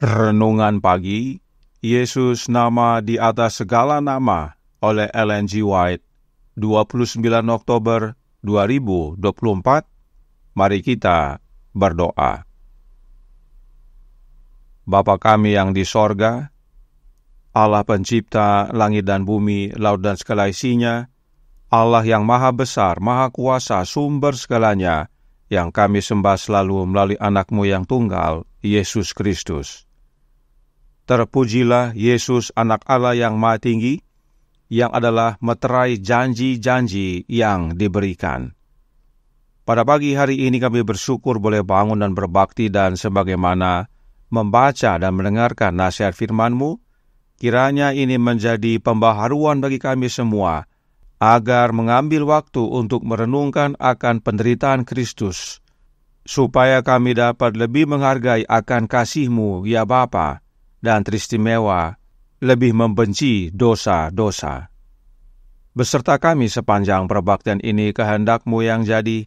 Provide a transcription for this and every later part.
Renungan Pagi, Yesus nama di atas segala nama oleh Ellen G. White, 29 Oktober 2024. Mari kita berdoa. Bapa kami yang di sorga, Allah pencipta langit dan bumi, laut dan segala isinya, Allah yang maha besar, maha kuasa, sumber segalanya, yang kami sembah selalu melalui anak-Mu yang tunggal, Yesus Kristus. Terpujilah Yesus anak Allah yang maha tinggi, yang adalah meterai janji-janji yang diberikan. Pada pagi hari ini kami bersyukur boleh bangun dan berbakti, dan sebagaimana membaca dan mendengarkan nasihat firman-Mu, kiranya ini menjadi pembaharuan bagi kami semua, agar mengambil waktu untuk merenungkan akan penderitaan Kristus, supaya kami dapat lebih menghargai akan kasih-Mu, ya Bapa, dan teristimewa lebih membenci dosa-dosa. Beserta kami sepanjang perbaktian ini, kehendak-Mu yang jadi.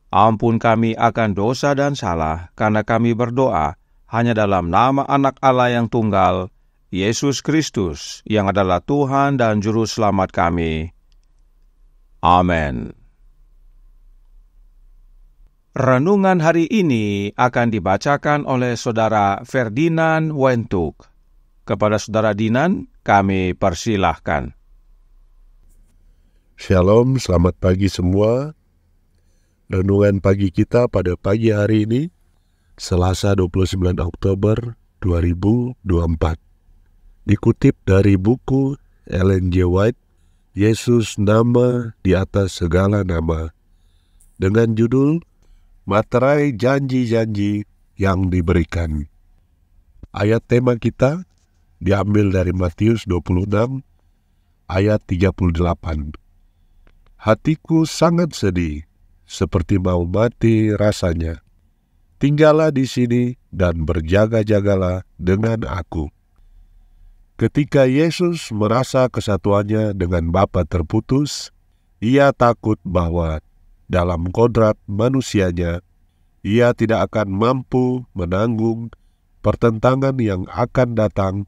Ampun kami akan dosa dan salah, karena kami berdoa hanya dalam nama anak Allah yang tunggal, Yesus Kristus, yang adalah Tuhan dan Juru Selamat kami. Amin. Renungan hari ini akan dibacakan oleh Saudara Ferdinand Wentuk. Kepada Saudara Dinan, kami persilahkan. Shalom, selamat pagi semua. Renungan pagi kita pada pagi hari ini, Selasa 29 Oktober 2024. Dikutip dari buku Ellen G. White, Yesus nama di atas segala nama, dengan judul Materai Janji-Janji yang Diberikan. Ayat tema kita diambil dari Matius 26 ayat 38. Hatiku sangat sedih, seperti mau mati rasanya. Tinggallah di sini dan berjaga-jagalah dengan aku. Ketika Yesus merasa kesatuannya dengan Bapa terputus, ia takut bahwa dalam kodrat manusianya, ia tidak akan mampu menanggung pertentangan yang akan datang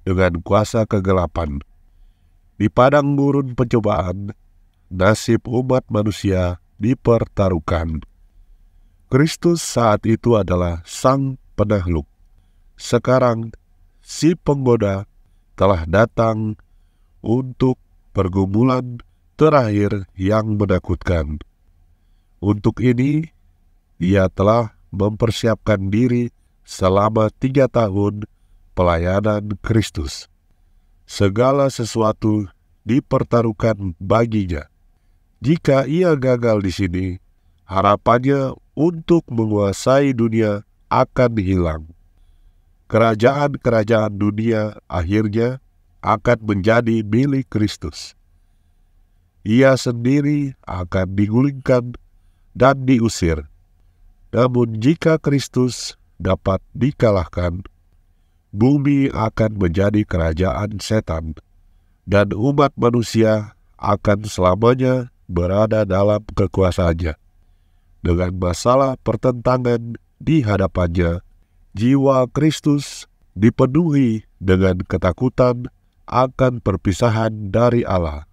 dengan kuasa kegelapan. Di padang gurun pencobaan, nasib umat manusia dipertaruhkan. Kristus saat itu adalah sang penakluk. Sekarang, si penggoda telah datang untuk pergumulan terakhir yang menakutkan. Untuk ini, ia telah mempersiapkan diri selama 3 tahun pelayanan Kristus. Segala sesuatu dipertaruhkan baginya. Jika ia gagal di sini, harapannya untuk menguasai dunia akan hilang. Kerajaan-kerajaan dunia akhirnya akan menjadi milik Kristus. Ia sendiri akan digulingkan dan diusir. Namun jika Kristus dapat dikalahkan, bumi akan menjadi kerajaan setan, dan umat manusia akan selamanya berada dalam kekuasaannya. Dengan masalah pertentangan di hadapannya, jiwa Kristus dipenuhi dengan ketakutan akan perpisahan dari Allah.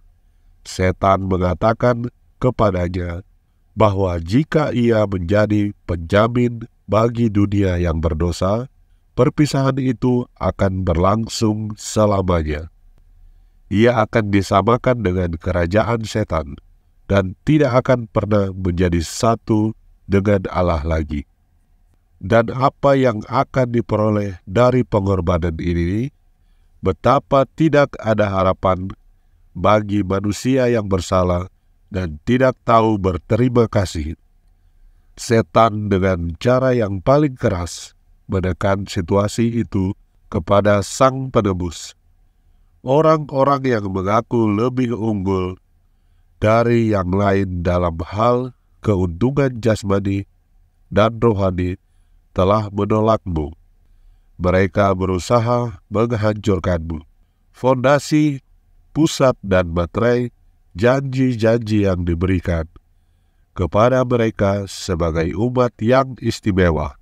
Setan mengatakan kepadanya bahwa jika ia menjadi penjamin bagi dunia yang berdosa, perpisahan itu akan berlangsung selamanya. Ia akan disamakan dengan kerajaan setan dan tidak akan pernah menjadi satu dengan Allah lagi. Dan apa yang akan diperoleh dari pengorbanan ini, betapa tidak ada harapan bagi manusia yang bersalah dan tidak tahu berterima kasih. Setan dengan cara yang paling keras menekan situasi itu kepada sang penebus. Orang-orang yang mengaku lebih unggul dari yang lain dalam hal keuntungan jasmani dan rohani telah menolakmu. Mereka berusaha menghancurkanmu. Fondasi, pusat dan materai janji-janji yang diberikan kepada mereka sebagai umat yang istimewa.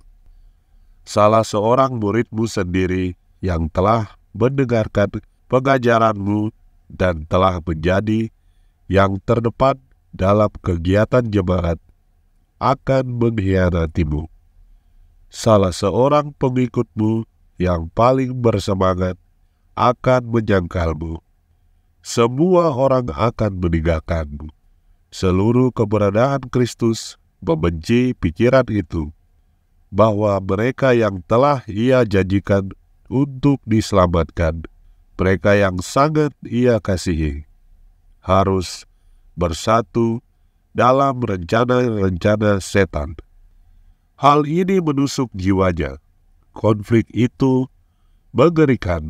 salah seorang muridmu sendiri yang telah mendengarkan pengajaranmu dan telah menjadi yang terdepan dalam kegiatan jemaat akan mengkhianatimu. Salah seorang pengikutmu yang paling bersemangat akan menyangkalmu. Semua orang akan meninggalkanmu. Seluruh keberadaan Kristus membenci pikiran itu, bahwa mereka yang telah Ia janjikan untuk diselamatkan, mereka yang sangat Ia kasihi, harus bersatu dalam rencana-rencana setan. Hal ini menusuk jiwanya. Konflik itu mengerikan.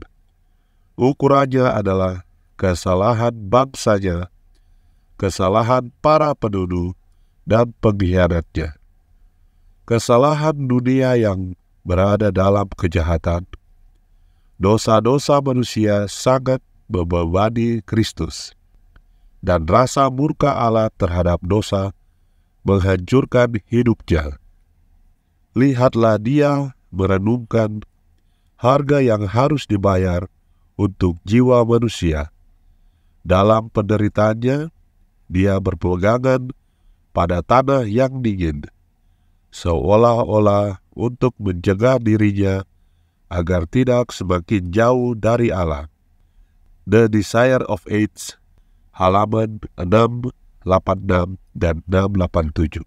Ukurannya adalah kesalahan bangsanya, kesalahan para penuduh, dan pengkhianatnya. Kesalahan dunia yang berada dalam kejahatan. Dosa-dosa manusia sangat membebani Kristus, dan rasa murka Allah terhadap dosa menghancurkan hidupnya. Lihatlah dia merenungkan harga yang harus dibayar untuk jiwa manusia. Dalam penderitaannya, dia berpegangan pada tanah yang dingin, seolah-olah untuk mencegah dirinya agar tidak semakin jauh dari Allah. The Desire of Ages, halaman 686 dan 687.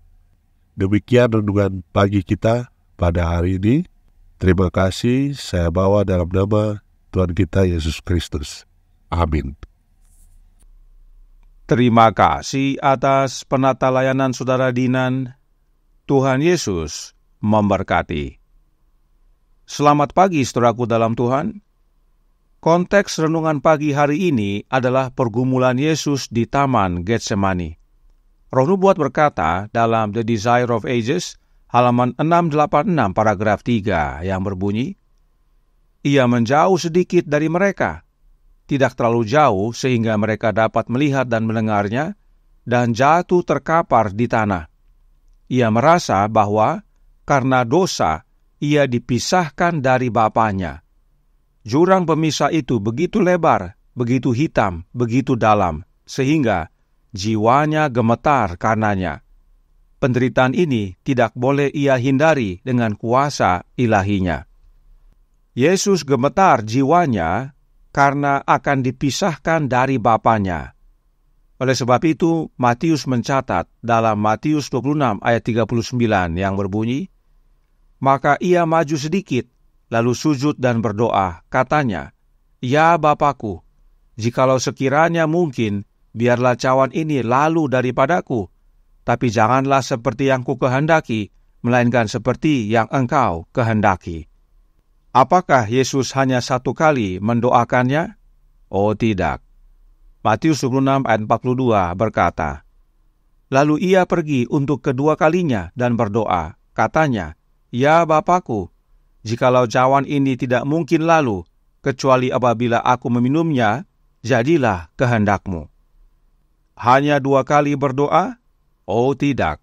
Demikian renungan pagi kita pada hari ini. Terima kasih, saya bawa dalam nama Tuhan kita Yesus Kristus. Amin. Terima kasih atas penata layanan Saudara Dinan. Tuhan Yesus memberkati. Selamat pagi saudaraku dalam Tuhan. Konteks renungan pagi hari ini adalah pergumulan Yesus di Taman Getsemani. Roh Nubuat berkata dalam The Desire of Ages, halaman 686 paragraf 3 yang berbunyi, Ia menjauh sedikit dari mereka, tidak terlalu jauh sehingga mereka dapat melihat dan mendengarnya, dan jatuh terkapar di tanah. Ia merasa bahwa karena dosa, ia dipisahkan dari Bapanya. Jurang pemisah itu begitu lebar, begitu hitam, begitu dalam, sehingga jiwanya gemetar karenanya. Penderitaan ini tidak boleh ia hindari dengan kuasa ilahinya. Yesus gemetar jiwanya karena akan dipisahkan dari Bapanya. Oleh sebab itu, Matius mencatat dalam Matius 26 ayat 39 yang berbunyi, Maka ia maju sedikit, lalu sujud dan berdoa, katanya, Ya Bapa-Ku, jikalau sekiranya mungkin, biarlah cawan ini lalu daripadaku, tapi janganlah seperti yang ku kehendaki, melainkan seperti yang Engkau kehendaki. Apakah Yesus hanya satu kali mendoakannya? Oh tidak. Matius 26 ayat 42 berkata, Lalu ia pergi untuk kedua kalinya dan berdoa, katanya, Ya Bapa-Ku, jikalau cawan ini tidak mungkin lalu, kecuali apabila aku meminumnya, jadilah kehendak-Mu. Hanya 2 kali berdoa? Oh tidak.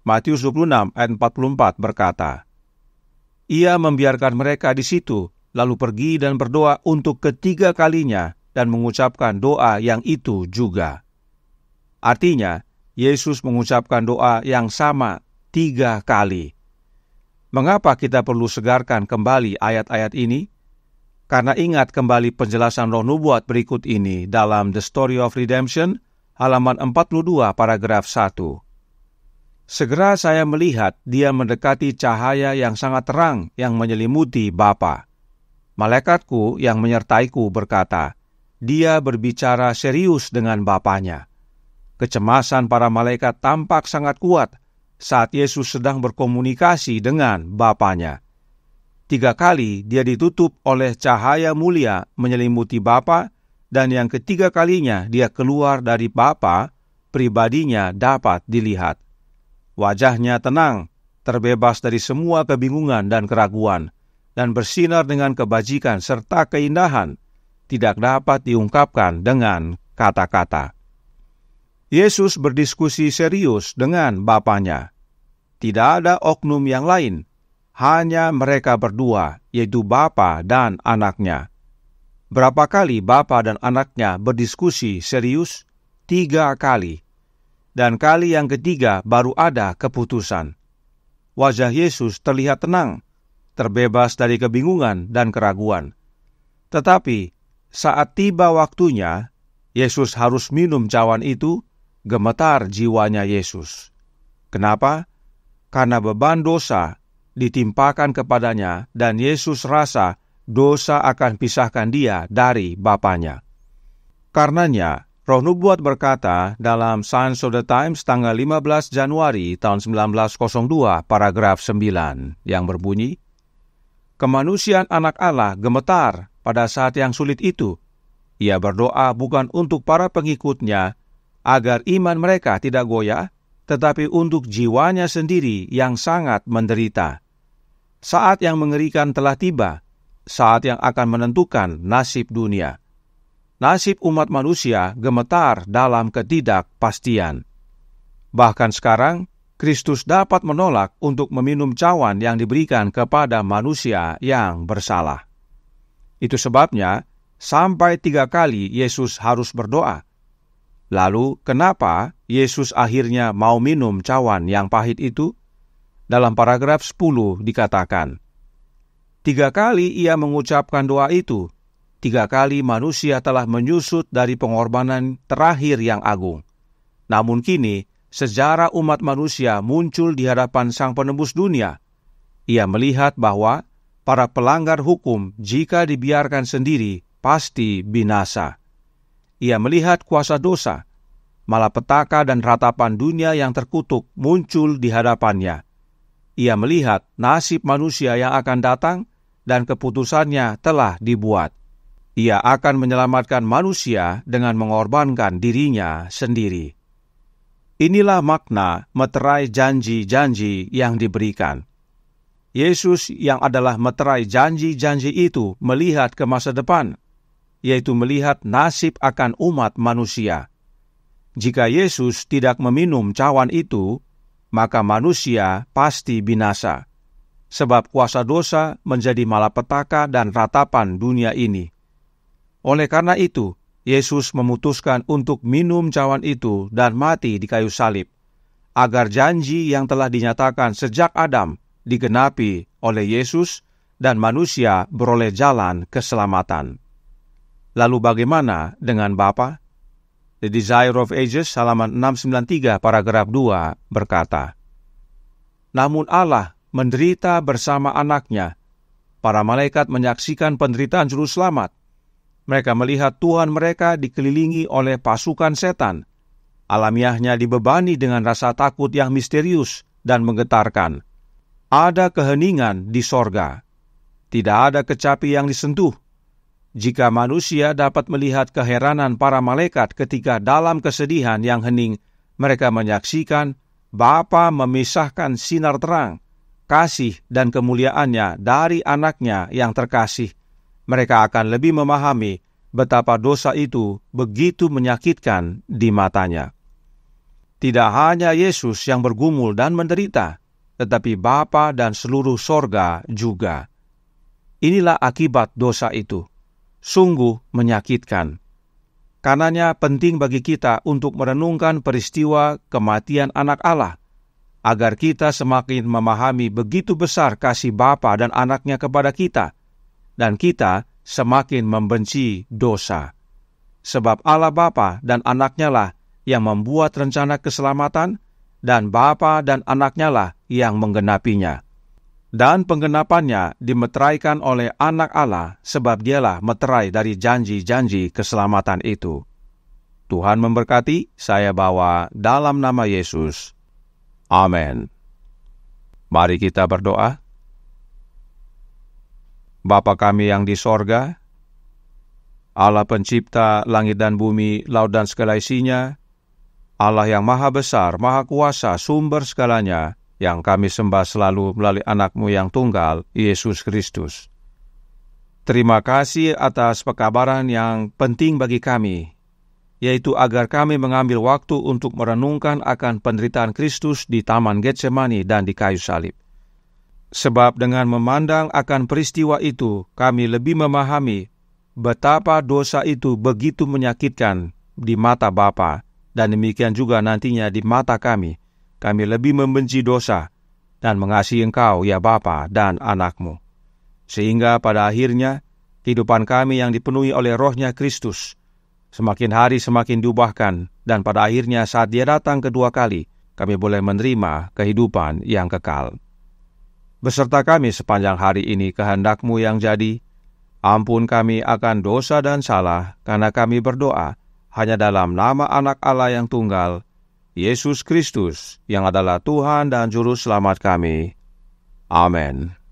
Matius 26 ayat 44 berkata, Ia membiarkan mereka di situ, lalu pergi dan berdoa untuk ketiga kalinya, dan mengucapkan doa yang itu juga. Artinya, Yesus mengucapkan doa yang sama 3 kali. Mengapa kita perlu segarkan kembali ayat-ayat ini? Karena ingat kembali penjelasan Roh Nubuat berikut ini dalam The Story of Redemption, halaman 42 paragraf 1. Segera saya melihat dia mendekati cahaya yang sangat terang yang menyelimuti Bapa. Malaikatku yang menyertaiku berkata, dia berbicara serius dengan Bapanya. Kecemasan para malaikat tampak sangat kuat saat Yesus sedang berkomunikasi dengan Bapanya. 3 kali dia ditutup oleh cahaya mulia menyelimuti Bapa, dan yang ketiga kalinya dia keluar dari Bapa, pribadinya dapat dilihat. Wajahnya tenang, terbebas dari semua kebingungan dan keraguan, dan bersinar dengan kebajikan serta keindahan, tidak dapat diungkapkan dengan kata-kata. Yesus berdiskusi serius dengan Bapanya. Tidak ada oknum yang lain. hanya mereka berdua, yaitu Bapa dan anaknya. Berapa kali Bapa dan anaknya berdiskusi serius? 3 kali. Dan kali yang ketiga baru ada keputusan. Wajah Yesus terlihat tenang, terbebas dari kebingungan dan keraguan. Tetapi saat tiba waktunya, Yesus harus minum cawan itu, gemetar jiwanya Yesus. Kenapa? Karena beban dosa ditimpakan kepadanya dan Yesus rasa dosa akan pisahkan dia dari Bapanya. Karenanya, Roh Nubuat berkata dalam Signs of the Times tanggal 15 Januari tahun 1902 paragraf 9 yang berbunyi, kemanusiaan anak Allah gemetar pada saat yang sulit itu. Ia berdoa bukan untuk para pengikutnya agar iman mereka tidak goyah, tetapi untuk jiwanya sendiri yang sangat menderita. Saat yang mengerikan telah tiba, saat yang akan menentukan nasib dunia. Nasib umat manusia gemetar dalam ketidakpastian. Bahkan sekarang, Kristus dapat menolak untuk meminum cawan yang diberikan kepada manusia yang bersalah. Itu sebabnya, sampai 3 kali Yesus harus berdoa. Lalu, kenapa Yesus akhirnya mau minum cawan yang pahit itu? Dalam paragraf 10 dikatakan, 3 kali ia mengucapkan doa itu, 3 kali manusia telah menyusut dari pengorbanan terakhir yang agung. Namun kini, sejarah umat manusia muncul di hadapan Sang Penebus dunia. Ia melihat bahwa para pelanggar hukum jika dibiarkan sendiri pasti binasa. Ia melihat kuasa dosa, malapetaka dan ratapan dunia yang terkutuk muncul di hadapannya. Ia melihat nasib manusia yang akan datang dan keputusannya telah dibuat. Ia akan menyelamatkan manusia dengan mengorbankan dirinya sendiri. Inilah makna meterai janji-janji yang diberikan. Yesus yang adalah meterai janji-janji itu melihat ke masa depan, yaitu melihat nasib akan umat manusia. Jika Yesus tidak meminum cawan itu, maka manusia pasti binasa, sebab kuasa dosa menjadi malapetaka dan ratapan dunia ini. Oleh karena itu, Yesus memutuskan untuk minum cawan itu dan mati di kayu salib, agar janji yang telah dinyatakan sejak Adam digenapi oleh Yesus dan manusia beroleh jalan keselamatan. Lalu bagaimana dengan Bapa? The Desire of Ages, halaman 693, paragraf 2, berkata, namun Allah menderita bersama anaknya. Para malaikat menyaksikan penderitaan juru selamat. Mereka melihat Tuhan mereka dikelilingi oleh pasukan setan. Alamiahnya dibebani dengan rasa takut yang misterius dan menggetarkan. Ada keheningan di sorga. Tidak ada kecapi yang disentuh. Jika manusia dapat melihat keheranan para malaikat ketika dalam kesedihan yang hening, mereka menyaksikan Bapa memisahkan sinar terang, kasih dan kemuliaannya dari anaknya yang terkasih. Mereka akan lebih memahami betapa dosa itu begitu menyakitkan di matanya. Tidak hanya Yesus yang bergumul dan menderita, tetapi Bapa dan seluruh sorga juga. Inilah akibat dosa itu. Sungguh menyakitkan. Karenanya penting bagi kita untuk merenungkan peristiwa kematian anak Allah, agar kita semakin memahami begitu besar kasih Bapa dan anaknya kepada kita, dan kita semakin membenci dosa. Sebab Allah Bapa dan anaknya lah yang membuat rencana keselamatan, dan Bapa dan anaknya lah yang menggenapinya. Dan penggenapannya dimeteraikan oleh anak Allah, sebab dialah meterai dari janji-janji keselamatan itu. Tuhan memberkati, saya bawa dalam nama Yesus. Amin. Mari kita berdoa. Bapa kami yang di sorga, Allah pencipta langit dan bumi, laut dan segala isinya, Allah yang maha besar, maha kuasa, sumber segalanya, yang kami sembah selalu melalui anak-Mu yang tunggal, Yesus Kristus. Terima kasih atas pekabaran yang penting bagi kami, yaitu agar kami mengambil waktu untuk merenungkan akan penderitaan Kristus di Taman Getsemani dan di kayu salib. Sebab dengan memandang akan peristiwa itu, kami lebih memahami betapa dosa itu begitu menyakitkan di mata Bapa, dan demikian juga nantinya di mata kami. Kami lebih membenci dosa dan mengasihi Engkau, ya Bapa, dan Anak-Mu. Sehingga pada akhirnya, kehidupan kami yang dipenuhi oleh Roh-Nya Kristus semakin hari semakin diubahkan, dan pada akhirnya saat Dia datang kedua kali, kami boleh menerima kehidupan yang kekal. Beserta kami sepanjang hari ini kehendak-Mu yang jadi. Ampun kami akan dosa dan salah, karena kami berdoa hanya dalam nama Anak Allah yang tunggal, Yesus Kristus, yang adalah Tuhan dan Juru Selamat kami. Amin.